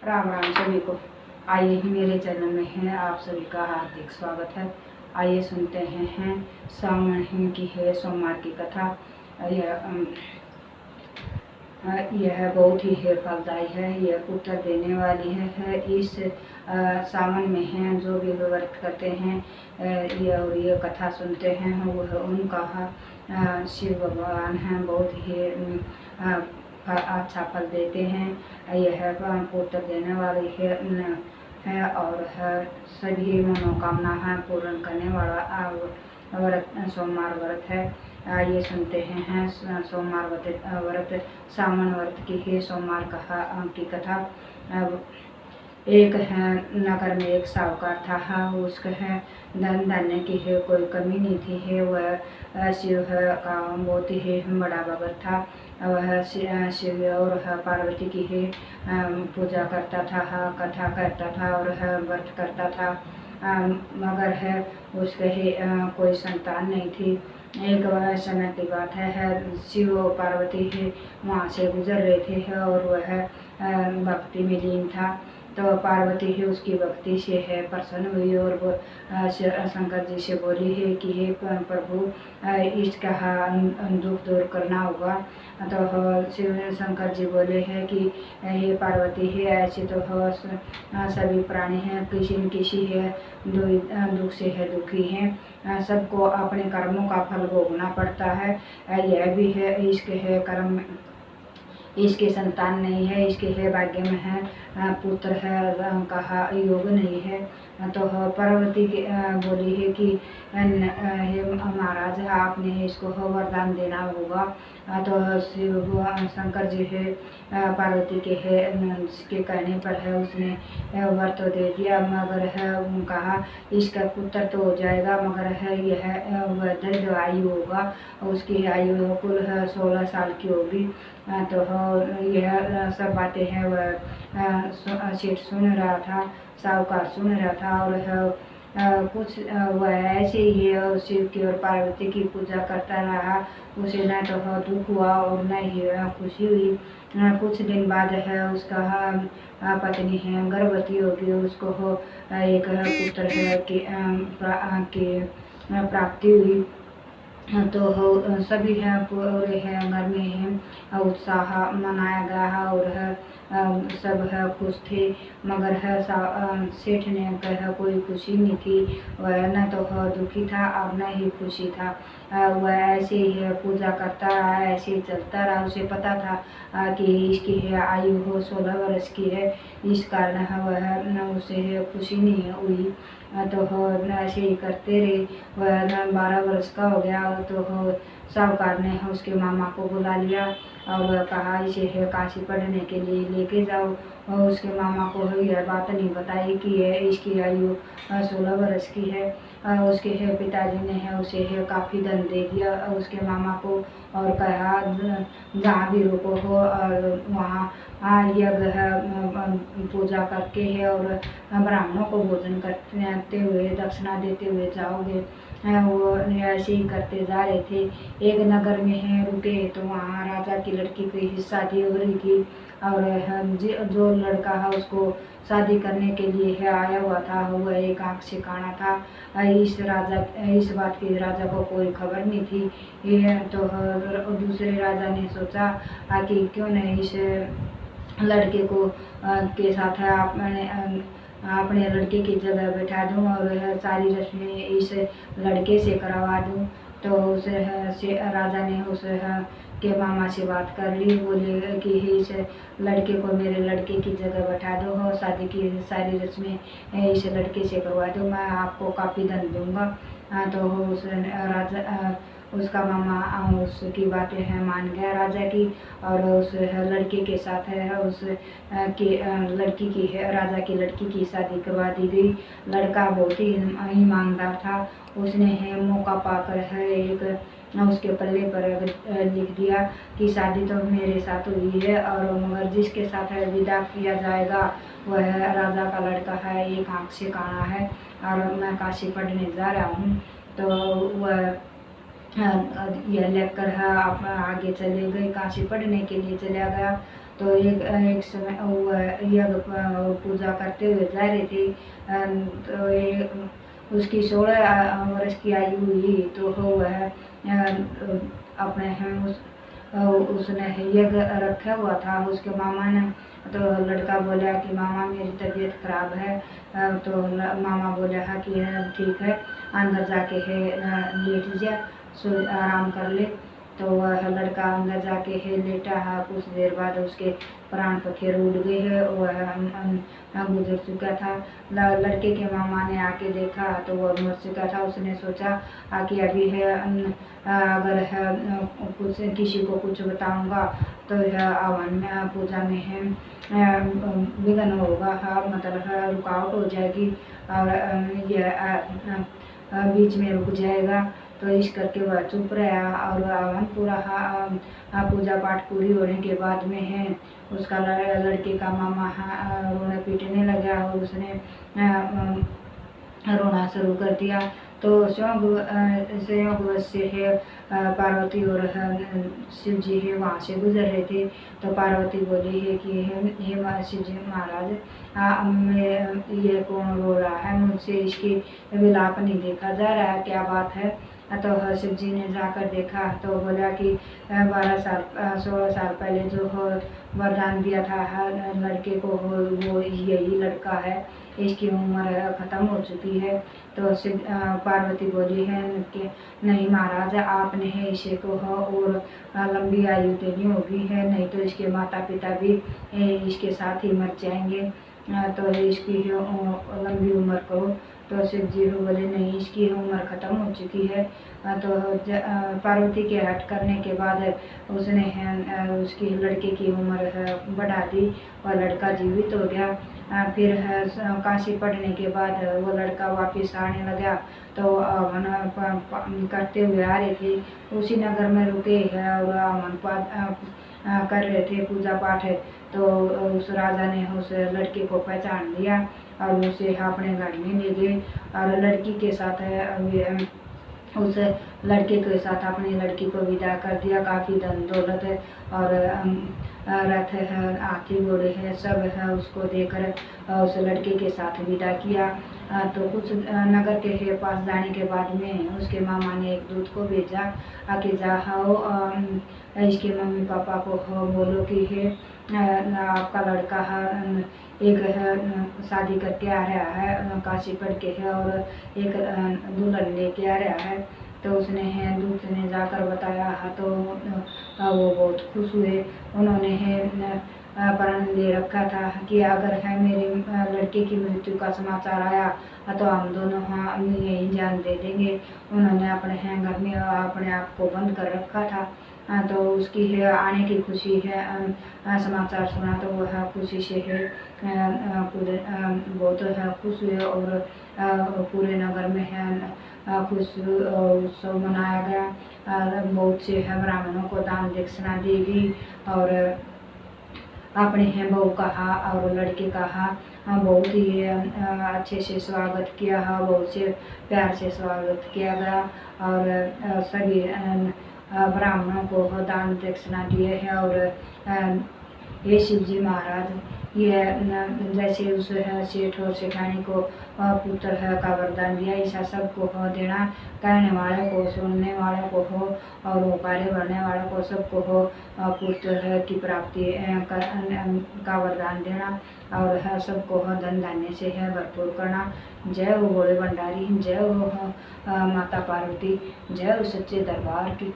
राम राम सभी को। आइए मेरे चैनल में है आप सभी का हार्दिक स्वागत है। आइए सुनते हैं सावन की है सोमवार की कथा। यह बहुत ही है फलदायी है, यह उत्तर देने वाली है। इस सावन में हैं जो भी व्रत करते हैं ये कथा सुनते हैं वह उनका शिव भगवान हैं बहुत ही अच्छा फल देते हैं। यह पुत्र देने वाली है और सभी मनोकामना है पूर्ण करने वाला व्रत सोमवार व्रत है। ये सुनते हैं सोमवार व्रत सावन व्रत की है सोमवार की कथा। एक है नगर में एक साहूकार था, उसका है धन धान्य की है कोई कमी नहीं थी है। वह शिव का बहुत ही बड़ा भगत था। वह शिव और पार्वती की है पूजा करता था, कथा करता था और व्रत करता था। मगर है उसके ही कोई संतान नहीं थी। एक समय की बात है शिव और पार्वती है वहाँ से गुजर रहे थे और वह भक्ति में लीन था। तो पार्वती है उसकी भक्ति से है प्रसन्न हुई और वो शंकर जी से बोली है कि हे प्रभु इसका दुख दूर करना होगा। तो शिव शंकर जी बोले हैं कि हे पार्वती है ऐसे तो सभी प्राणी हैं, किसी न किसी है दुख से है दुखी हैं। सबको अपने कर्मों का फल भोगना पड़ता है। यह भी है इसके है कर्म, इसके संतान नहीं है, इसके है भाग्य में है पुत्र है कहा योग नहीं है। तो पार्वती बोली है कि हे महाराज आपने इसको वरदान देना होगा। तो शिव शंकर जी है पार्वती के कहने पर है उसने वर तो दे दिया। मगर है कहा इसका पुत्र तो हो जाएगा मगर है यह वृद्ध आयु होगा, उसकी आयु कुल 16 साल की होगी। तो यह सब बातें हैं वह सेठ सुन रहा था, साहूकार सुन रहा था और कुछ वह ऐसे ही शिव की और पार्वती की पूजा करता रहा। उसे न तो दुख हुआ और न ही खुशी हुई। कुछ दिन बाद है उसका पत्नी है गर्भवती होगी, उसको एक पुत्र है की प्राप्ति हुई। तो सभी है पूरे है घर में है उत्साह मनाया गया है और सब है खुश थे। मगर है सेठ ने कहा कोई खुशी नहीं थी, वह न तो दुखी था और न ही खुशी था। वह ऐसे ही पूजा करता रहा, ऐसे ही चलता रहा। उसे पता था कि इसकी है आयु हो 16 वर्ष की है, इस कारण वह उसे खुशी नहीं हुई। तो ऐसे ही करते रहे। वह 12 वर्ष का हो गया तो साहूकार ने उसके मामा को बुला लिया और कहा इसे है काशी पढ़ने के लिए लेके जाओ। और उसके मामा को यह बात नहीं बताई कि इसकी आयु 16 वर्ष की है। उसके है पिताजी ने है उसे है काफ़ी धन दे दिया उसके मामा को और कहा जहाँ भी रुको हो और वहाँ यज्ञ पूजा करके है और ब्राह्मणों को भोजन करते हुए दक्षिणा देते हुए जाओगे। वो ऐसे ही करते जा रहे थे। एक नगर में है रुके तो वहाँ राजा की लड़की की शादी हो रही थी और जो लड़का है उसको शादी करने के लिए है आया हुआ था वह एक आँख से काना था। इस बात की राजा को कोई खबर नहीं थी। ये तो दूसरे राजा ने सोचा कि क्यों नहीं इस लड़के को के साथ है अपने लड़के की जगह बैठा दूं और सारी रस्में इस लड़के से करवा दूं। तो उस राजा ने उस के मामा से बात कर ली, बोले कि इस लड़के को मेरे लड़के की जगह बैठा दो और शादी की सारी रस्में इस लड़के से करवा दो, मैं आपको काफ़ी धन दूंगा। तो उस राजा उसका मामा उसकी बातें हैं मान गया राजा की और उस लड़के के साथ है उस के लड़की की है राजा की लड़की की शादी करवा दी गई। लड़का बहुत ही ईमानदार था, उसने है मौका पाकर है एक उसके पल्ले पर लिख दिया कि शादी तो मेरे साथ हुई है और मगर जिसके साथ है विदा किया जाएगा वह राजा का लड़का है, एक आँख से काना है और मैं काशी पढ़ने जा रहा हूँ। तो वह यह लेकर आप आगे चले गए, काशी पढ़ने के लिए चला गया। तो एक समय वो यज्ञ पूजा करते हुए जा रहे थे। तो उसकी 16 वर्ष की आयु हुई तो वह अपने उसने यज्ञ रखा हुआ था। उसके मामा ने तो लड़का बोला कि मामा मेरी तबीयत खराब है। तो मामा बोला है कि ठीक है, अंदर जाके है लेट जा, सो आराम कर ले। तो वह लड़का अंदर जाके है लेटा है। कुछ देर बाद उसके प्राण पखेरु उड़ गए है, वह गुजर चुका था। लड़के के मामा ने आके देखा तो वह मर चुका था। उसने सोचा कि अभी है अगर है कुछ किसी को कुछ बताऊंगा तो यह हवन पूजा में है विघ्न होगा, मतलब रुकावट हो जाएगी और यह बीच में रुक जाएगा। तो इस करके वह चुप रहा और हवन पूरा पूजा पाठ पूरी होने के बाद में है उसका लड़के का मामा रोने पीटने लगा और उसने रोना शुरू कर दिया। तो संयोगवश से है पार्वती और शिव जी है वहाँ से गुजर रहे थे। तो पार्वती बोली है कि हे शिव जी महाराज, ये कौन रो रहा है, मुझसे इसकी विलाप नहीं देखा जा रहा है, क्या बात है। तो शिव जी ने जाकर देखा तो बोला कि 16 साल पहले जो वरदान दिया था लड़के को वो यही लड़का है, इसकी उम्र खत्म हो चुकी है। तो शिव पार्वती बोली है कि नहीं महाराज, आपने है इसे को और लंबी आयु देनी होगी है, नहीं तो इसके माता पिता भी इसके साथ ही मर जाएंगे। तो इसकी लंबी उम्र करो। तो शिव जी बोले नहीं, इसकी उम्र खत्म हो चुकी है। तो पार्वती के हट करने के बाद उसने उसकी लड़के की उम्र बढ़ा दी और लड़का जीवित हो गया। फिर काशी पढ़ने के बाद वो लड़का वापस आने लगा। तो हवन करते हुए आ रहे थे, उसी नगर में रुके और हवन कर रहे थे पूजा पाठ। तो उस राजा ने उस लड़के को पहचान लिया और उसे अपने घर में ले गए और लड़की के साथ उस लड़के के साथ अपनी लड़की को विदा कर दिया। काफ़ी धन दौलत है और रथ है, हाथी घोड़े है, सब है, उसको देकर उस लड़के के साथ विदा किया। तो कुछ नगर के पास जाने के बाद में उसके मामा ने एक दूत को भेजा कि जाओ इसके मम्मी पापा को बोलो कि है आपका लड़का एक शादी करके आ रहा है, काशी पढ़ के है और एक दुल्हन लेके आ रहा है। तो उसने दूत ने जाकर बताया तो वो बहुत खुश हुए। उन्होंने प्रण ले रखा था कि अगर है मेरे लड़के की मृत्यु का समाचार आया तो हम दोनों यही जान दे देंगे। उन्होंने अपने घर में अपने आप को बंद कर रखा था। तो उसकी है आने की खुशी है, समाचार सुना तो वह खुशी से है बहुत खुश हुए और पूरे नगर में है खुश उत्सव मनाया गया। बहुत से ब्राह्मणों को दान दक्षिणा दी गई और अपने बहू कहा और लड़के कहा बहुत ही अच्छे से स्वागत किया, बहुत से प्यार से स्वागत किया गया और सभी ब्राह्मणों को दान दक्षिणा दिए हैं। और हे शिव जी महाराज, ये जैसे उस सेठ और सेठानी को पुत्र का वरदान दिया, ऐसा सबको देना, कहने वाले को, सुनने वाले को हो और कार्य भरने वाले को, सबको हो पुत्र की प्राप्ति का वरदान देना और सबको धन धान्य से है भरपूर करना। जय हो भोले भंडारी, जय हो माता पार्वती, जय हो सच्चे दरबार की।